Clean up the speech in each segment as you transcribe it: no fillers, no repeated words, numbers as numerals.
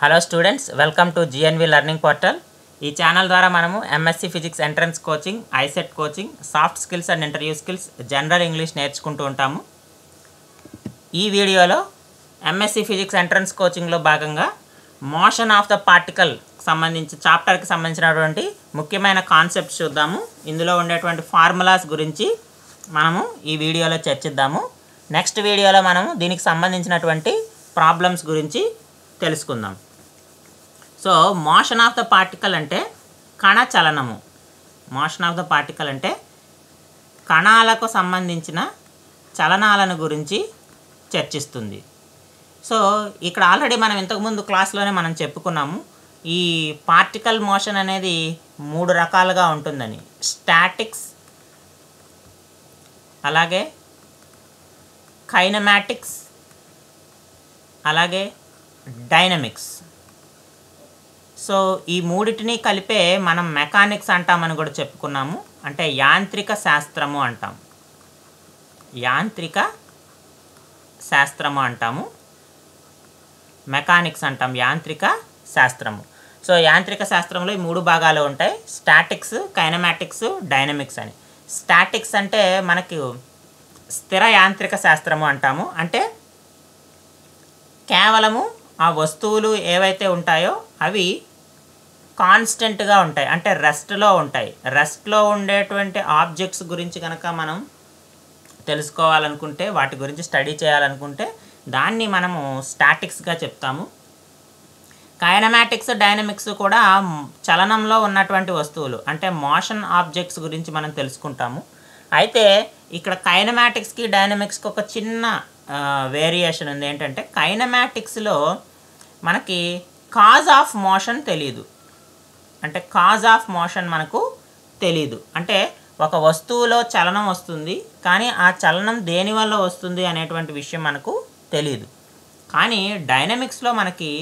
Hello students, welcome to GNV learning portal. ఈ channel ద్వారా మనము MSc physics entrance coaching, ICET coaching, soft skills and interview skills, general English నేర్చుకుంటూ ఉంటాము. ఈ వీడియోలో ఎంఎస్సి ఫిజిక్స్ ఎంట్రన్స్ కోచింగ్లో భాగంగా మోషన్ ఆఫ్ ద పార్టికల్ చాప్టర్కి సంబంధించినటువంటి ముఖ్యమైన కాన్సెప్ట్స్ చూద్దాము. ఇందులో ఉండేటువంటి ఫార్ములాస్ గురించి మనము ఈ వీడియోలో చర్చిద్దాము. నెక్స్ట్ వీడియోలో మనము దీనికి సంబంధించినటువంటి ప్రాబ్లమ్స్ గురించి తెలుసుకుందాం. So motion of the particle అంటే కణ చలనము. మోషన్ ఆఫ్ ద పార్టికల్ అంటే కణాలకు సంబంధించిన చలనాలను గురించి చర్చిస్తుంది. సో ఇక్కడ ఆల్రెడీ మనం ఇంతకుముందు క్లాస్లోనే మనం చెప్పుకున్నాము, ఈ పార్టికల్ మోషన్ అనేది 3 రకాలుగా ఉంటుందని. స్టాటిక్స్, అలాగే కైనమాటిక్స్, అలాగే డైనమిక్స్. సో ఈ మూడిటిని కలిపే మనం మెకానిక్స్ అంటామని కూడా చెప్పుకున్నాము. అంటే యాంత్రిక శాస్త్రము అంటాం. యాంత్రిక శాస్త్రము అంటాము, మెకానిక్స్ అంటాం, యాంత్రిక శాస్త్రము. సో యాంత్రిక శాస్త్రంలో ఈ 3 భాగాలు ఉంటాయి: స్టాటిక్స్, కైనమాటిక్స్, డైనమిక్స్ అని. స్టాటిక్స్ అంటే మనకు స్థిర యాంత్రిక శాస్త్రము అంటాము. అంటే కేవలము ఆ వస్తువులు ఏవైతే ఉంటాయో అవి కాన్స్టెంట్గా ఉంటాయి, అంటే రెస్ట్లో ఉంటాయి. రెస్ట్లో ఉండేటువంటి ఆబ్జెక్ట్స్ గురించి కనుక మనం తెలుసుకోవాలనుకుంటే, వాటి గురించి స్టడీ చేయాలనుకుంటే దాన్ని మనము స్టాటిక్స్గా చెప్తాము. కైనమాటిక్స్, డైనమిక్స్ కూడా చలనంలో ఉన్నటువంటి వస్తువులు, అంటే మోషన్ ఆబ్జెక్ట్స్ గురించి మనం తెలుసుకుంటాము. అయితే ఇక్కడ కైనమాటిక్స్కి, డైనమిక్స్కి ఒక చిన్న వేరియేషన్ ఉంది. ఏంటంటే కైనమాటిక్స్లో మనకి కాజ్ ఆఫ్ మోషన్ తెలీదు. అంటే కాజ్ ఆఫ్ మోషన్ మనకు తెలీదు. అంటే ఒక వస్తువులో చలనం వస్తుంది, కానీ ఆ చలనం దేనివల్ల వస్తుంది అనేటువంటి విషయం మనకు తెలీదు. కానీ డైనమిక్స్లో మనకి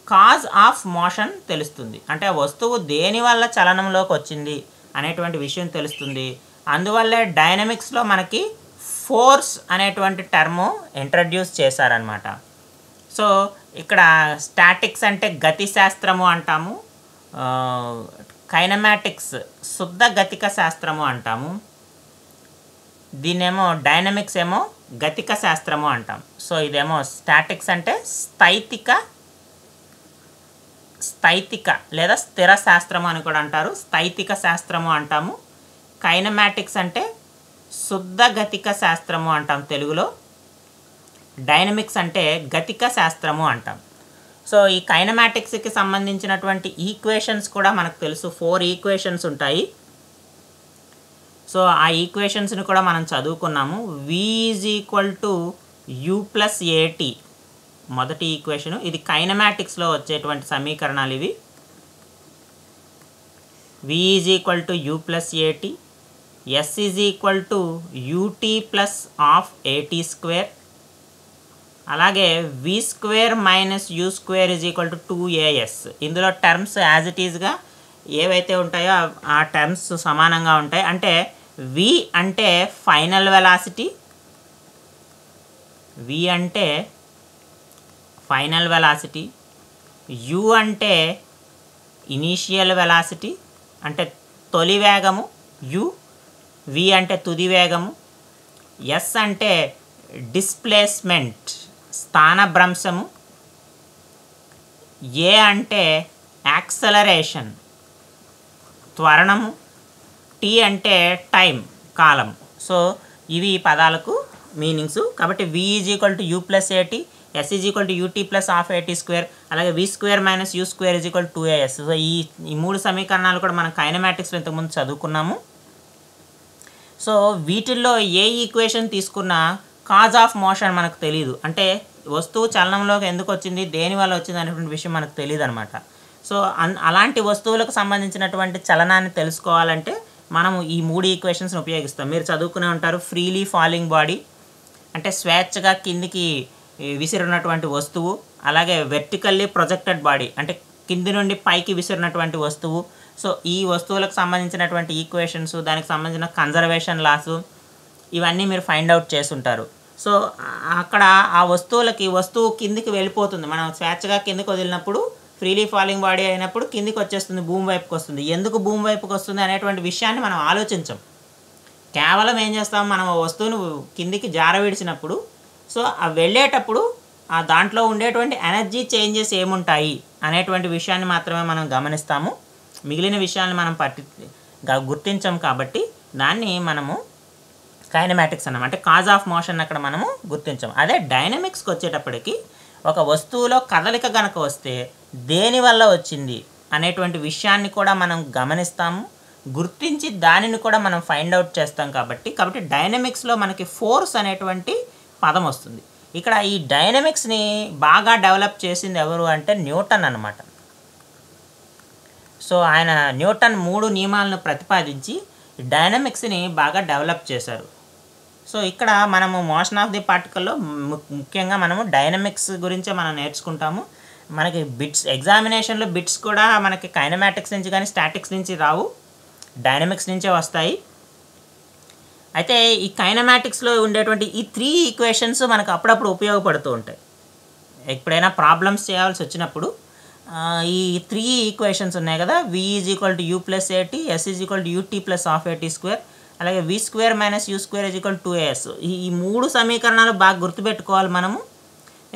కాజ్ ఆఫ్ మోషన్ తెలుస్తుంది. అంటే వస్తువు దేనివల్ల చలనంలోకి వచ్చింది అనేటువంటి విషయం తెలుస్తుంది. అందువల్లే డైనమిక్స్లో మనకి ఫోర్స్ అనేటువంటి టర్ము ఇంట్రడ్యూస్ చేశారనమాట. సో ఇక్కడ స్టాటిక్స్ అంటే గతి శాస్త్రము అంటాము, కైనమాటిక్స్ శుద్ధ గతిక శాస్త్రము అంటాము, దీన్నేమో డైనమిక్స్ ఏమో గతిక శాస్త్రము అంటాం. సో ఇదేమో స్టాటిక్స్ అంటే స్థైతిక లేదా స్థిర శాస్త్రము అని కూడా అంటారు, స్థైతిక శాస్త్రము అంటాము. కైనమాటిక్స్ అంటే శుద్ధ గతిక శాస్త్రము అంటాం తెలుగులో. డైనమిక్స్ అంటే గతిక శాస్త్రము అంటాం. సో ఈ కైనమాటిక్స్కి సంబంధించినటువంటి ఈక్వేషన్స్ కూడా మనకు తెలుసు. 4 ఈక్వేషన్స్ ఉంటాయి. సో ఆ ఈక్వేషన్స్ని కూడా మనం చదువుకున్నాము. V = U + AT మొదటి ఈక్వేషను. ఇది కైనమాటిక్స్లో వచ్చేటువంటి సమీకరణాలు ఇవి. V = U + AT, S = UT + ½ AT², అలాగే V² - U² = 2AS. ఇందులో టర్మ్స్ యాజ్ ఇట్ ఈజ్గా ఏవైతే ఉంటాయో ఆ టర్మ్స్ సమానంగా ఉంటాయి. అంటే V అంటే ఫైనల్ వెలాసిటీ, U అంటే ఇనీషియల్ వెలాసిటీ అంటే తొలి వేగము, V అంటే తుది వేగము, S అంటే డిస్ప్లేస్మెంట్ స్థానభ్రంశము, A అంటే యాక్సలరేషన్ త్వరణము, T అంటే టైం కాలం. సో ఇవి ఈ పదాలకు మీనింగ్స్. కాబట్టి V = U + AT, S = UT + ½ AT², అలాగే V² - U² = 2AS. సో ఈ 3 సమీకరణాలు కూడా మనం కైనమాటిక్స్లో ఇంతకుముందు చదువుకున్నాము. సో వీటిల్లో ఏ ఈక్వేషన్ తీసుకున్నా కాజ్ ఆఫ్ మోషన్ మనకు తెలియదు. అంటే వస్తువు చలనంలోకి ఎందుకు వచ్చింది, దేనివల్ల వచ్చింది అనేటువంటి విషయం మనకు తెలియదు అనమాట. సో అలాంటి వస్తువులకు సంబంధించినటువంటి చలనాన్ని తెలుసుకోవాలంటే మనము ఈ 3 ఈక్వేషన్స్ని ఉపయోగిస్తాం. మీరు చదువుకునే ఉంటారు. ఫ్రీలీ ఫాలింగ్ బాడీ అంటే స్వేచ్ఛగా కిందికి విసిరినటువంటి వస్తువు, అలాగే వెర్టికల్లీ ప్రొజెక్టెడ్ బాడీ అంటే కింది నుండి పైకి విసిరినటువంటి వస్తువు. సో ఈ వస్తువులకు సంబంధించినటువంటి ఈక్వేషన్స్, దానికి సంబంధించిన కన్జర్వేషన్ లాస్, ఇవన్నీ మీరు ఫైండ్ అవుట్ చేసుంటారు. సో అక్కడ ఆ వస్తువులకి వస్తువు కిందికి వెళ్ళిపోతుంది. మనం స్వేచ్ఛగా కిందికి వదిలినప్పుడు ఫ్రీలీ ఫాలింగ్ బాడీ అయినప్పుడు కిందికి వచ్చేస్తుంది, భూమి వైపుకి వస్తుంది. ఎందుకు భూమి వైపుకి వస్తుంది అనేటువంటి విషయాన్ని మనం ఆలోచించం. కేవలం ఏం చేస్తాం, మనం వస్తువును కిందికి జారవిడిచినప్పుడు సో ఆ వెళ్ళేటప్పుడు ఆ దాంట్లో ఉండేటువంటి ఎనర్జీ చేంజెస్ ఏముంటాయి అనేటువంటి విషయాన్ని మాత్రమే మనం గమనిస్తాము. మిగిలిన విషయాన్ని మనం గుర్తించాం. కాబట్టి దాన్ని మనము కైనమాటిక్స్ అన్నాం, అంటే కాజ్ ఆఫ్ మోషన్ అక్కడ మనము గుర్తించాం. అదే డైనమిక్స్కి వచ్చేటప్పటికి ఒక వస్తువులో కదలిక కనుక వస్తే దేనివల్ల వచ్చింది అనేటువంటి విషయాన్ని కూడా మనం గమనిస్తాము, గుర్తించి దానిని కూడా మనం ఫైండ్ అవుట్ చేస్తాం. కాబట్టి డైనమిక్స్లో మనకి ఫోర్స్ అనేటువంటి పదం వస్తుంది. ఇక్కడ ఈ డైనమిక్స్ని బాగా డెవలప్ చేసింది ఎవరు అంటే న్యూటన్ అన్నమాట. సో ఆయన న్యూటన్ 3 నియమాలను ప్రతిపాదించి డైనమిక్స్ని బాగా డెవలప్ చేశారు. సో ఇక్కడ మనము మోషన్ ఆఫ్ ది పార్టికల్లో ముఖ్యంగా మనము డైనమిక్స్ గురించే మనం నేర్చుకుంటాము. మనకి బిట్స్ ఎగ్జామినేషన్లో బిట్స్ కూడా మనకి కైనమాటిక్స్ నుంచి కానీ స్టాటిక్స్ నుంచి రావు, డైనమిక్స్ నుంచే వస్తాయి. అయితే ఈ కైనమాటిక్స్లో ఉండేటువంటి ఈ 3 ఈక్వేషన్స్ మనకు అప్పుడప్పుడు ఉపయోగపడుతూ ఉంటాయి. ఎప్పుడైనా ప్రాబ్లమ్స్ చేయాల్సి వచ్చినప్పుడు ఈ 3 ఈక్వేషన్స్ ఉన్నాయి కదా, v = u + at, s = ut + ½ at², అలాగే v² - u² = 2as. ఈ 3 సమీకరణాలు బాగా గుర్తుపెట్టుకోవాలి మనము.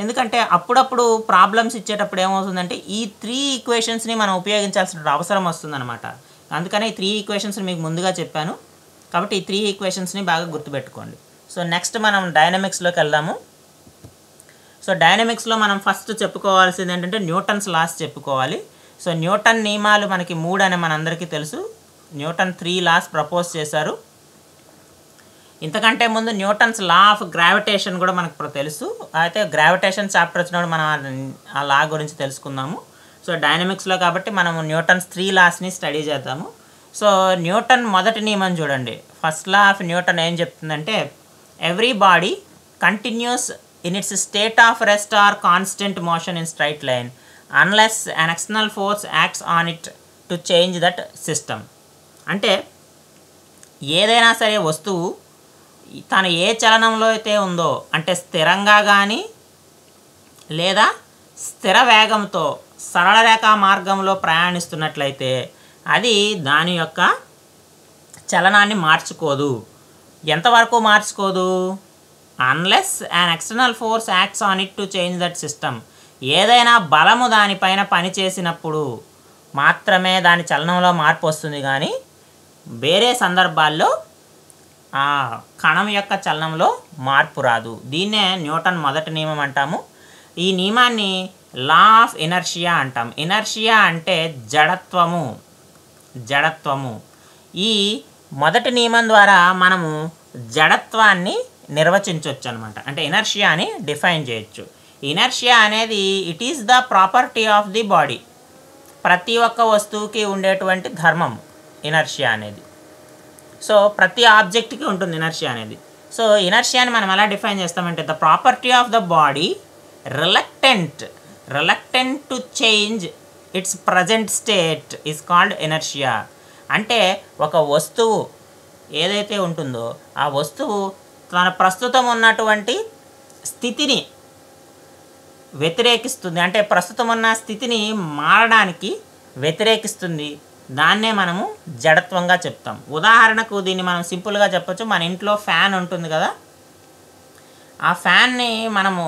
ఎందుకంటే అప్పుడప్పుడు ప్రాబ్లమ్స్ ఇచ్చేటప్పుడు ఏమవుతుందంటే ఈ 3 ఈక్వేషన్స్ని మనం ఉపయోగించాల్సిన అవసరం వస్తుందన్నమాట. అందుకనే ఈ 3 ఈక్వేషన్స్ని మీకు ముందుగా చెప్పాను. కాబట్టి ఈ 3 ఈక్వేషన్స్ని బాగా గుర్తుపెట్టుకోండి. సో నెక్స్ట్ మనం డైనమిక్స్లోకి వెళ్దాము. సో డైనమిక్స్లో మనం ఫస్ట్ చెప్పుకోవాల్సింది ఏంటంటే న్యూటన్స్ లాస్ చెప్పుకోవాలి. సో న్యూటన్ నియమాలు మనకి 3 అని మనందరికీ తెలుసు. న్యూటన్ 3 లాస్ ప్రపోజ్ చేశారు. ఇంతకంటే ముందు న్యూటన్స్ లా ఆఫ్ గ్రావిటేషన్ కూడా మనకు తెలుసు. అయితే గ్రావిటేషన్ చాప్టర్ వచ్చినప్పుడు మనం ఆ లా గురించి తెలుసుకుందాము. సో డైనమిక్స్లో కాబట్టి మనం న్యూటన్స్ 3 లాస్ని స్టడీ చేద్దాము. సో న్యూటన్ మొదటి నియమం చూడండి. ఫస్ట్ లా ఆఫ్ న్యూటన్ ఏం చెప్తుందంటే every body continuous in its state of rest or constant motion in straight line unless an external force acts on it to change that system. అంటే ఏదైనా సరే వస్తువు తను ఏ చలనంలో అయితే ఉందో, అంటే స్థిరంగా కానీ లేదా స్థిర వేగంతో సరళ రేఖా మార్గంలో ప్రయాణిస్తున్నట్లయితే అది దాని యొక్క చలనాన్ని మార్చుకోదు. ఎంతవరకు మార్చుకోదు? Unless an external force acts on it to change that system. ఏదైనా బలము దానిపైన పనిచేసినప్పుడు మాత్రమే దాని చలనంలో మార్పు వస్తుంది, కానీ వేరే సందర్భాల్లో ఆ కణం యొక్క చలనంలో మార్పు రాదు. దీన్నే న్యూటన్ మొదటి నియమం అంటాము. ఈ నియమాన్ని లా ఆఫ్ ఇనర్షియా అంటాం. ఇనర్షియా అంటే జడత్వము. ఈ మొదటి నియమం ద్వారా మనము జడత్వాన్ని నిర్వచించవచ్చు అనమాట. అంటే ఇనర్షియాని డిఫైన్ చేయొచ్చు. ఇనర్షియా అనేది it is the property of the body. ప్రతి ఒక్క వస్తువుకి ఉండేటువంటి ధర్మం ఇనర్షియా అనేది. సో ప్రతి ఆబ్జెక్ట్కి ఉంటుంది ఇనర్షియా అనేది. సో ఇనర్షియాని మనం ఎలా డిఫైన్ చేస్తామంటే the property of the body reluctant to change it's present state is called inertia. అంటే ఒక వస్తువు ఏదైతే ఉంటుందో ఆ వస్తువు తన ప్రస్తుతం ఉన్నటువంటి స్థితిని వ్యతిరేకిస్తుంది, అంటే ప్రస్తుతం ఉన్న స్థితిని మారడానికి వ్యతిరేకిస్తుంది. దాన్నే మనము జడత్వంగా చెప్తాం. ఉదాహరణకు దీన్ని మనం సింపుల్గా చెప్పొచ్చు. మన ఇంట్లో ఫ్యాన్ ఉంటుంది కదా, ఆ ఫ్యాన్ని మనము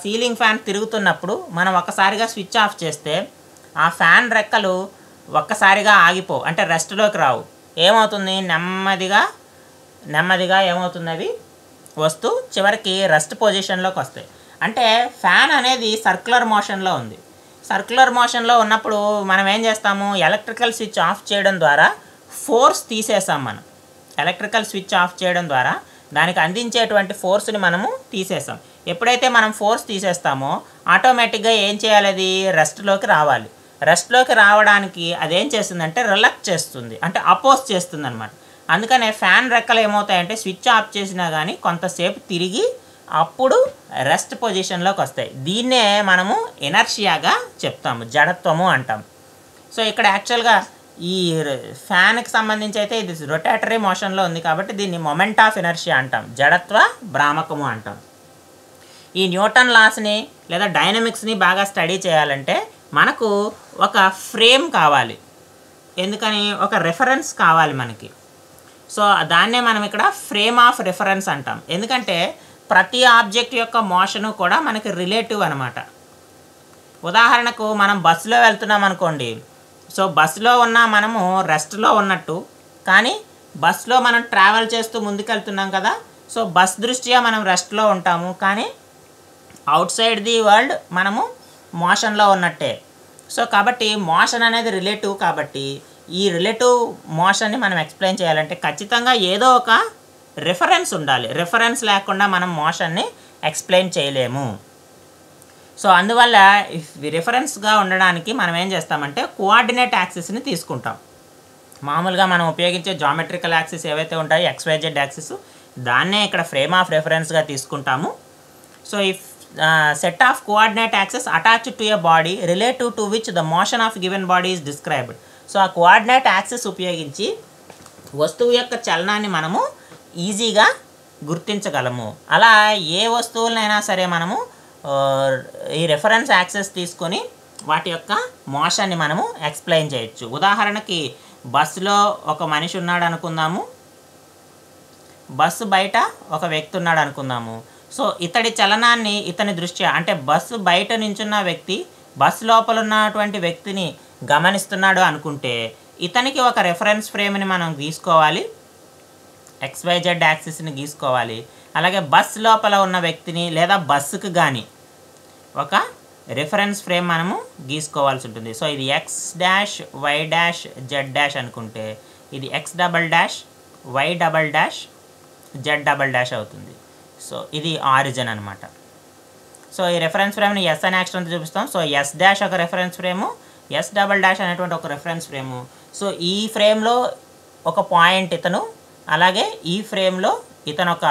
సీలింగ్ ఫ్యాన్ తిరుగుతున్నప్పుడు మనం ఒక్కసారిగా స్విచ్ ఆఫ్ చేస్తే ఆ ఫ్యాన్ రెక్కలు ఒక్కసారిగా ఆగిపోవు, అంటే రెస్ట్లోకి రావు. ఏమవుతుంది? నెమ్మదిగా ఏమవుతుంది, అవి వస్తూ చివరికి రెస్ట్ పొజిషన్లోకి వస్తాయి. అంటే ఫ్యాన్ అనేది సర్క్యులర్ మోషన్లో ఉంది. సర్క్యులర్ మోషన్లో ఉన్నప్పుడు మనం ఏం చేస్తాము? ఎలక్ట్రికల్ స్విచ్ ఆఫ్ చేయడం ద్వారా ఫోర్స్ తీసేసాం. మనం ఎలక్ట్రికల్ స్విచ్ ఆఫ్ చేయడం ద్వారా దానికి అందించేటువంటి ఫోర్స్ని మనము తీసేసాం. ఎప్పుడైతే మనం ఫోర్స్ తీసేస్తామో ఆటోమేటిక్గా ఏం చేయాలి? అది రెస్ట్లోకి రావాలి. రెస్ట్లోకి రావడానికి అదేం చేస్తుందంటే రిలక్ట్ చేస్తుంది, అంటే అపోజ్ చేస్తుంది అనమాట. అందుకనే ఫ్యాన్ రెక్కలు ఏమవుతాయంటే స్విచ్ ఆఫ్ చేసినా కానీ కొంతసేపు తిరిగి అప్పుడు రెస్ట్ పొజిషన్లోకి వస్తాయి. దీన్నే మనము ఇనర్షియాగా చెప్తాము, జడత్వము అంటాం. సో ఇక్కడ యాక్చువల్గా ఈ ఫ్యాన్కి సంబంధించి అయితే ఇది రొటేటరీ మోషన్లో ఉంది కాబట్టి దీన్ని మొమెంట్ ఆఫ్ ఇనర్షియా అంటాం, జడత్వ భ్రామకము అంటాం. ఈ న్యూటన్ లాస్ని లేదా డైనమిక్స్ని బాగా స్టడీ చేయాలంటే మనకు ఒక ఫ్రేమ్ కావాలి. ఎందుకని? ఒక రెఫరెన్స్ కావాలి మనకి. సో దాన్నే మనం ఇక్కడ ఫ్రేమ్ ఆఫ్ రెఫరెన్స్ అంటాం. ఎందుకంటే ప్రతి ఆబ్జెక్ట్ యొక్క మోషను కూడా మనకి రిలేటివ్ అనమాట. ఉదాహరణకు మనం బస్సులో వెళ్తున్నాం అనుకోండి. సో బస్సులో ఉన్న మనము రెస్ట్లో ఉన్నట్టు, కానీ బస్సులో మనం ట్రావెల్ చేస్తూ ముందుకెళ్తున్నాం కదా. సో బస్ దృష్ట్యా మనం రెస్ట్లో ఉంటాము, కానీ అవుట్ సైడ్ ది వరల్డ్ మనము మోషన్లో ఉన్నట్టే. సో కాబట్టి మోషన్ అనేది రిలేటివ్. కాబట్టి ఈ రిలేటివ్ మోషన్ని మనం ఎక్స్ప్లెయిన్ చేయాలంటే ఖచ్చితంగా ఏదో ఒక రిఫరెన్స్ ఉండాలి. రిఫరెన్స్ లేకుండా మనం మోషన్ని ఎక్స్ప్లెయిన్ చేయలేము. సో అందువల్ల రిఫరెన్స్గా ఉండడానికి మనం ఏం చేస్తామంటే కోఆర్డినేట్ యాక్సిస్ని తీసుకుంటాం. మామూలుగా మనం ఉపయోగించే జామెట్రికల్ యాక్సిస్ ఏవైతే ఉంటాయో XYZ యాక్సిస్, దాన్నే ఇక్కడ ఫ్రేమ్ ఆఫ్ రెఫరెన్స్గా తీసుకుంటాము. So if set of coordinate axis attached to a body relative to which the motion of given body is described. So ఆ కోఆర్డినేట్ యాక్సిస్ ఉపయోగించి వస్తువు యొక్క చలనాన్ని మనము ఈజీగా గుర్తించగలము. అలా ఏ వస్తువులనైనా సరే మనము ఈ రెఫరెన్స్ యాక్సిస్ తీసుకొని వాటి యొక్క మోషన్ని మనము ఎక్స్ప్లెయిన్ చేయొచ్చు. ఉదాహరణకి బస్సులో ఒక మనిషి ఉన్నాడు అనుకుందాము, బస్సు బయట ఒక వ్యక్తి ఉన్నాడు అనుకుందాము. సో ఇతడి చలనాన్ని ఇతని దృష్ట్యా, అంటే బస్సు బయట నించున్న వ్యక్తి బస్సు లోపల ఉన్నటువంటి వ్యక్తిని గమనిస్తున్నాడు అనుకుంటే ఇతనికి ఒక రెఫరెన్స్ ఫ్రేమ్ని మనం గీసుకోవాలి, XYZ యాక్సిస్ని గీసుకోవాలి. అలాగే బస్ లోపల ఉన్న వ్యక్తిని లేదా బస్సుకు కానీ ఒక రిఫరెన్స్ ఫ్రేమ్ మనము గీసుకోవాల్సి ఉంటుంది. సో ఇది X dash Y dash Z dash అనుకుంటే ఇది X double dash Y double dash Z double dash అవుతుంది. సో ఇది ఆరిజిన్ అనమాట. సో ఈ రెఫరెన్స్ ఫ్రేమ్ని S అనే అక్షరంతో చూపిస్తాం. సో S డాష్ ఒక reference frame, S double dash అనేటువంటి ఒక రెఫరెన్స్ ఫ్రేము. సో ఈ ఫ్రేమ్లో ఒక పాయింట్ ఇతను, అలాగే ఈ ఫ్రేమ్లో ఇతను ఒక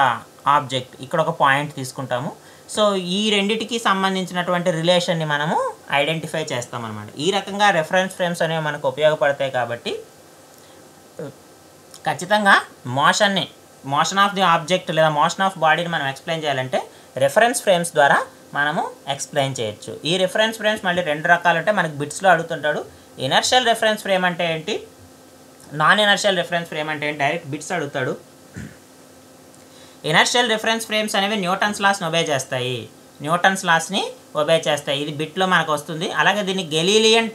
ఆబ్జెక్ట్, ఇక్కడ ఒక పాయింట్ తీసుకుంటాము. సో ఈ రెండిటికి సంబంధించినటువంటి రిలేషన్ని మనము ఐడెంటిఫై చేస్తామన్నమాట. ఈ రకంగా రెఫరెన్స్ ఫ్రేమ్స్ అనేవి మనకు ఉపయోగపడతాయి. కాబట్టి ఖచ్చితంగా మోషన్ ఆఫ్ ది ఆబ్జెక్ట్ లేదా మోషన్ ఆఫ్ బాడీని మనం ఎక్స్ప్లెయిన్ చేయాలంటే రెఫరెన్స్ ఫ్రేమ్స్ ద్వారా మనము ఎక్స్ప్లెయిన్ చేయొచ్చు. ఈ రెఫరెన్స్ ఫ్రేమ్స్ మళ్ళీ రెండు రకాలు ఉంటాయి. మనకి బిట్స్లో అడుగుతుంటాడు, ఇనర్షియల్ రెఫరెన్స్ ఫ్రేమ్ అంటే ఏంటి, నాన్ ఇనర్షియల్ రెఫరెన్స్ ఫ్రేమ్ అంటే ఏంటి, డైరెక్ట్ బిట్స్ అడుగుతాడు. ఇనర్షియల్ రెఫరెన్స్ ఫ్రేమ్స్ అనేవి న్యూటన్స్ లాస్ని ఒబే చేస్తాయి. ఇది బిట్లో మనకు వస్తుంది. అలాగే దీన్ని గెలీలియన్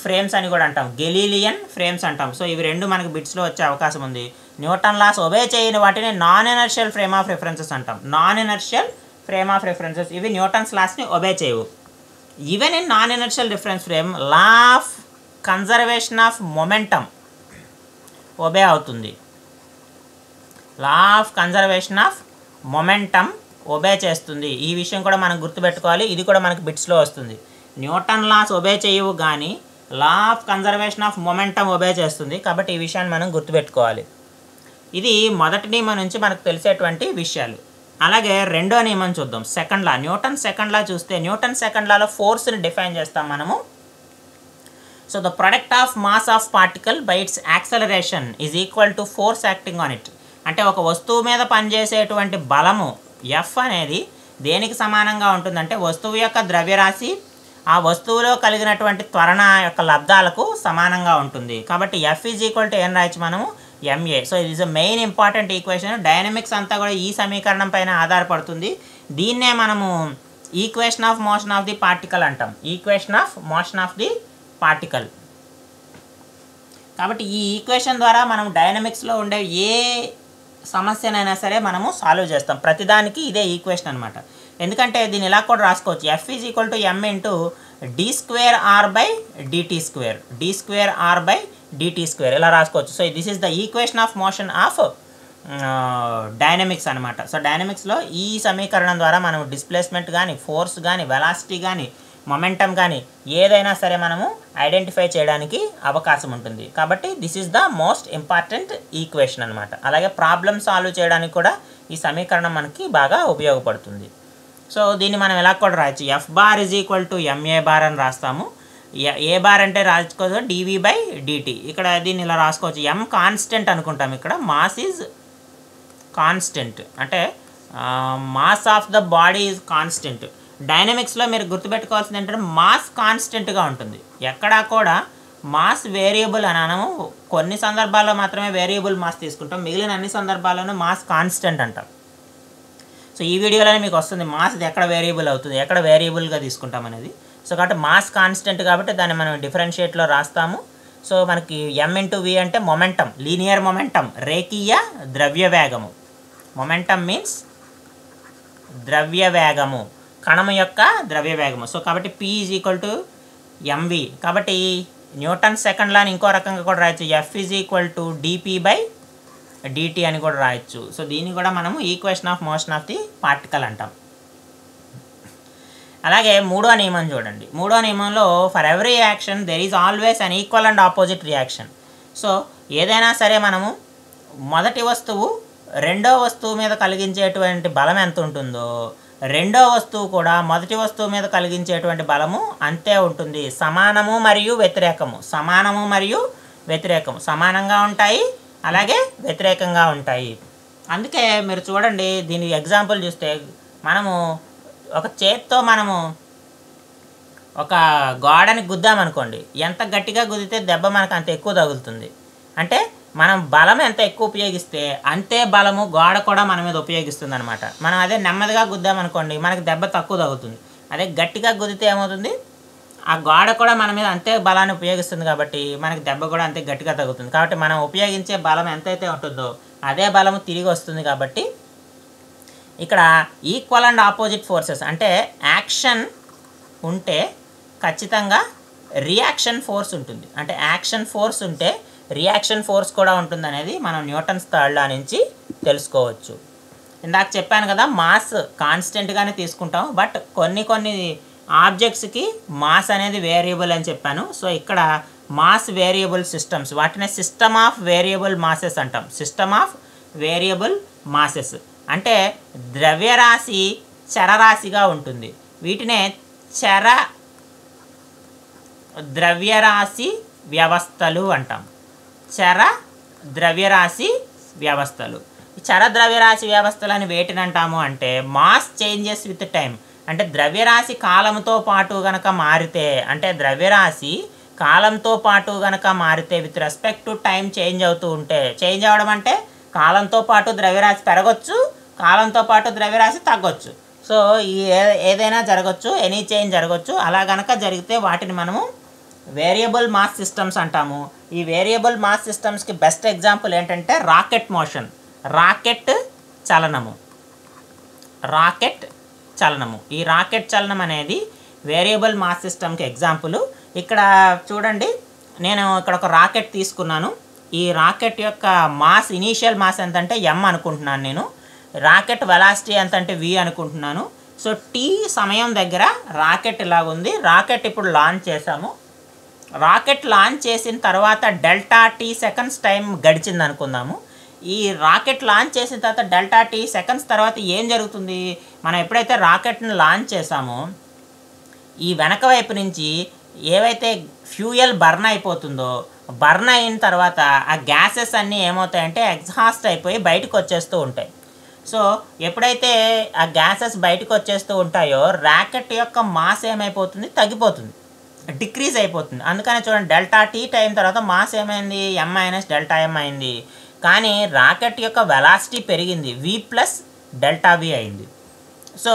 ఫ్రేమ్స్ అని కూడా అంటాం, గెలీలియన్ ఫ్రేమ్స్ అంటాం. సో ఇవి రెండు మనకు బిట్స్లో వచ్చే అవకాశం ఉంది. న్యూటన్ లాస్ ఒబే చేయని వాటిని non inertial frame of references అంటాం. Non inertial frame of references ఇవి న్యూటన్స్ లాస్ని ఒబే చేయవు. Even in non inertial reference frame law of conservation of momentum obey అవుతుంది. Law of conservation of momentum obey చేస్తుంది. ఈ విషయం కూడా మనం గుర్తుపెట్టుకోవాలి. ఇది కూడా మనకు బిట్స్లో వస్తుంది. న్యూటన్ లాస్ ఒబే చేయవు, కానీ లా of conservation of momentum obey చేస్తుంది. కాబట్టి ఈ విషయాన్ని మనం గుర్తుపెట్టుకోవాలి. ఇది మొదటి నియమం నుంచి మనకు తెలిసేటువంటి విషయాలు. అలాగే రెండో నియమం చూద్దాం, సెకండ్ లా. న్యూటన్ సెకండ్ లా చూస్తే న్యూటన్ సెకండ్ లాలో ఫోర్స్ని డిఫైన్ చేస్తాం మనము. So the product of mass of particle by it's acceleration is equal to force acting on it. అంటే ఒక వస్తువు మీద పనిచేసేటువంటి బలము F అనేది దేనికి సమానంగా ఉంటుందంటే వస్తువు యొక్క ద్రవ్యరాశి ఆ వస్తువులో కలిగినటువంటి త్వరణ యొక్క లబ్ధాలకు సమానంగా ఉంటుంది. కాబట్టి F ఈజ్ ఈక్వల్ టు ఏం రాయొచ్చు మనము, MA. సో ఇది is a main important equation. Dynamics అంతా కూడా ఈ సమీకరణం పైన ఆధారపడుతుంది. దీన్నే మనము equation of motion of the particle అంటాం, equation of motion of the particle. కాబట్టి ఈ ఈక్వేషన్ ద్వారా మనం డైనమిక్స్లో ఉండే ఏ సమస్యనైనా సరే మనము సాల్వ్ చేస్తాం. ప్రతిదానికి ఇదే ఈక్వేషన్ అనమాట. ఎందుకంటే దీన్ని ఇలా కూడా రాసుకోవచ్చు, F is equal to M into d²R by d² ఇలా రాసుకోవచ్చు. So this is the equation of motion of dynamics అనమాట. సో డైనమిక్స్లో ఈ సమీకరణం ద్వారా మనం డిస్ప్లేస్మెంట్ కానీ, ఫోర్స్ కానీ, వెలాసిటీ కానీ, మొమెంటమ్ కానీ ఏదైనా సరే మనము ఐడెంటిఫై చేయడానికి అవకాశం ఉంటుంది. కాబట్టి this is the most important equation అనమాట. అలాగే ప్రాబ్లమ్ సాల్వ్ చేయడానికి కూడా ఈ సమీకరణం మనకి బాగా ఉపయోగపడుతుంది. సో దీన్ని మనం ఎలా కూడా రాయొచ్చు, F bar is equal to MA bar అని రాస్తాము. ఏ బార్ అంటే రాసుకోవచ్చు dV బై dt. ఇక్కడ దీన్ని ఇలా రాసుకోవచ్చు, M కాన్స్టెంట్ అనుకుంటాం. ఇక్కడ మాస్ ఈజ్ కాన్స్టెంట్, అంటే mass of the body is constant. డైనమిక్స్లో మీరు గుర్తుపెట్టుకోవాల్సింది ఏంటంటే మాస్ కాన్స్టెంట్గా ఉంటుంది, ఎక్కడా కూడా మాస్ వేరియబుల్ అని అనము. కొన్ని సందర్భాల్లో మాత్రమే వేరియబుల్ మాస్ తీసుకుంటాం, మిగిలిన అన్ని సందర్భాల్లోనూ మాస్ కాన్స్టెంట్ అంటాం. సో ఈ వీడియోలోనే మీకు వస్తుంది మాస్ ఎక్కడ వేరియబుల్ అవుతుంది, ఎక్కడ వేరియబుల్గా తీసుకుంటాం అనేది. సో కాబట్టి మాస్ కాన్స్టెంట్ కాబట్టి దాన్ని మనం డిఫరెన్షియేట్లో రాస్తాము. సో మనకి m/v అంటే మొమెంటం, లీనియర్ మొమెంటం, రేఖీయ ద్రవ్య వేగము. మొమెంటం మీన్స్ ద్రవ్య వేగము, కణము యొక్క ద్రవ్య వేగము. సో కాబట్టి p = mv. కాబట్టి న్యూటన్ సెకండ్ లాని ఇంకో రకంగా కూడా రాయొచ్చు, f = dp/dt అని కూడా రాయొచ్చు. సో దీన్ని కూడా మనము equation of motion of the particle అంటాం. అలాగే మూడో నియమం చూడండి. మూడో నియమంలో for every action there is always an equal and opposite reaction. So ఏదైనా సరే మనము మొదటి వస్తువు రెండో వస్తువు మీద కలిగించేటువంటి బలం ఎంత ఉంటుందో రెండో వస్తువు కూడా మొదటి వస్తువు మీద కలిగించేటువంటి బలము అంతే ఉంటుంది. సమానము మరియు వ్యతిరేకము, సమానము మరియు వ్యతిరేకము, సమానంగా ఉంటాయి అలాగే వ్యతిరేకంగా ఉంటాయి. అందుకే మీరు చూడండి, దీని ఎగ్జాంపుల్ చూస్తే మనము ఒక చేత్తో మనము ఒక గోడని గుద్దామనుకోండి, ఎంత గట్టిగా గుద్దితే దెబ్బ మనకు అంత ఎక్కువ తగులుతుంది. అంటే మనం బలం ఎంత ఎక్కువ ఉపయోగిస్తే అంతే బలము గోడ కూడా మన మీద ఉపయోగిస్తుంది అనమాట. మనం అదే నెమ్మదిగా గుద్దామనుకోండి మనకు దెబ్బ తక్కువ తగులుతుంది. అదే గట్టిగా గుద్దితే ఏమవుతుంది, ఆ గోడ కూడా మన మీద అంతే బలాన్ని ఉపయోగిస్తుంది కాబట్టి మనకి దెబ్బ కూడా అంతే గట్టిగా తగులుతుంది. కాబట్టి మనం ఉపయోగించే బలం ఎంతైతే ఉంటుందో అదే బలము తిరిగి వస్తుంది. కాబట్టి ఇక్కడ ఈక్వల్ అండ్ ఆపోజిట్ ఫోర్సెస్ అంటే యాక్షన్ ఉంటే ఖచ్చితంగా రియాక్షన్ ఫోర్స్ ఉంటుంది. అంటే యాక్షన్ ఫోర్స్ ఉంటే రియాక్షన్ ఫోర్స్ కూడా ఉంటుంది అనేది మనం న్యూటన్స్ థర్డ్ లా నుంచి తెలుసుకోవచ్చు. ఇందాక చెప్పాను కదా, మాస్ కాన్స్టెంట్గానే తీసుకుంటాం, బట్ కొన్ని ఆబ్జెక్ట్స్కి మాస్ అనేది వేరియబుల్ అని చెప్పాను. సో ఇక్కడ మాస్ వేరియబుల్ సిస్టమ్స్, వాటిని సిస్టమ్ ఆఫ్ వేరియబుల్ మాసెస్ అంటాం. సిస్టమ్ ఆఫ్ వేరియబుల్ మాసెస్ అంటే ద్రవ్యరాశి చరరాశిగా ఉంటుంది. వీటినే చర ద్రవ్యరాశి వ్యవస్థలు అంటాం. చర ద్రవ్యరాశి వ్యవస్థలు. చర ద్రవ్యరాశి వ్యవస్థలని వేటిని అంటాము అంటే మాస్ చేంజెస్ విత్ టైం. అంటే ద్రవ్యరాశి కాలంతో పాటు గనక మారితే, అంటే ద్రవ్యరాశి కాలంతో పాటు గనక మారితే with respect to time change అవుతూ ఉంటే, చేంజ్ అవ్వడం అంటే కాలంతో పాటు ద్రవ్యరాశి పెరగచ్చు, కాలంతో పాటు ద్రవ్యరాశి తగ్గొచ్చు. సో ఈ ఏదైనా జరగచ్చు, ఎనీ చేంజ్ జరగచ్చు. అలా గనక జరిగితే వాటిని మనము వేరియబుల్ మాస్ సిస్టమ్స్ అంటాము. ఈ వేరియబుల్ మాస్ సిస్టమ్స్కి బెస్ట్ ఎగ్జాంపుల్ ఏంటంటే రాకెట్ మోషన్, రాకెట్ చలనము. రాకెట్ చలనము, ఈ రాకెట్ చలనం అనేది వేరియబుల్ మాస్ సిస్టమ్కి ఎగ్జాంపుల్. ఇక్కడ చూడండి, నేను ఇక్కడ ఒక రాకెట్ తీసుకున్నాను. ఈ రాకెట్ యొక్క మాస్, ఇనీషియల్ మాస్ ఎంత అంటే m అనుకుంటున్నాను నేను. రాకెట్ వెలాసిటీ ఎంత అంటే v అనుకుంటున్నాను. సో t సమయం దగ్గర రాకెట్ ఇలాగుంది. రాకెట్ ఇప్పుడు లాంచ్ చేసాము. రాకెట్ లాంచ్ చేసిన తర్వాత Δt సెకండ్స్ టైం గడిచింది అనుకుందాము. ఈ రాకెట్ లాంచ్ చేసిన తర్వాత Δt సెకండ్స్ తర్వాత ఏం జరుగుతుంది, మనం ఎప్పుడైతే రాకెట్ని లాంచ్ చేసామో ఈ వెనక వైపు నుంచి ఏవైతే ఫ్యూయల్ బర్న్ అయిపోతుందో, బర్న్ అయిన తర్వాత ఆ గ్యాసెస్ అన్నీ ఏమవుతాయంటే ఎగ్జాస్ట్ అయిపోయి బయటకు వచ్చేస్తూ ఉంటాయి. సో ఎప్పుడైతే ఆ గ్యాసెస్ బయటకు వచ్చేస్తూ ఉంటాయో రాకెట్ యొక్క మాస్ ఏమైపోతుంది, తగ్గిపోతుంది, డిక్రీజ్ అయిపోతుంది. అందుకని చూడండి, Δt టైం తర్వాత మాస్ ఏమైంది, m - Δm అయింది. కానీ రాకెట్ యొక్క వెలాసిటీ పెరిగింది, v + Δv అయింది. సో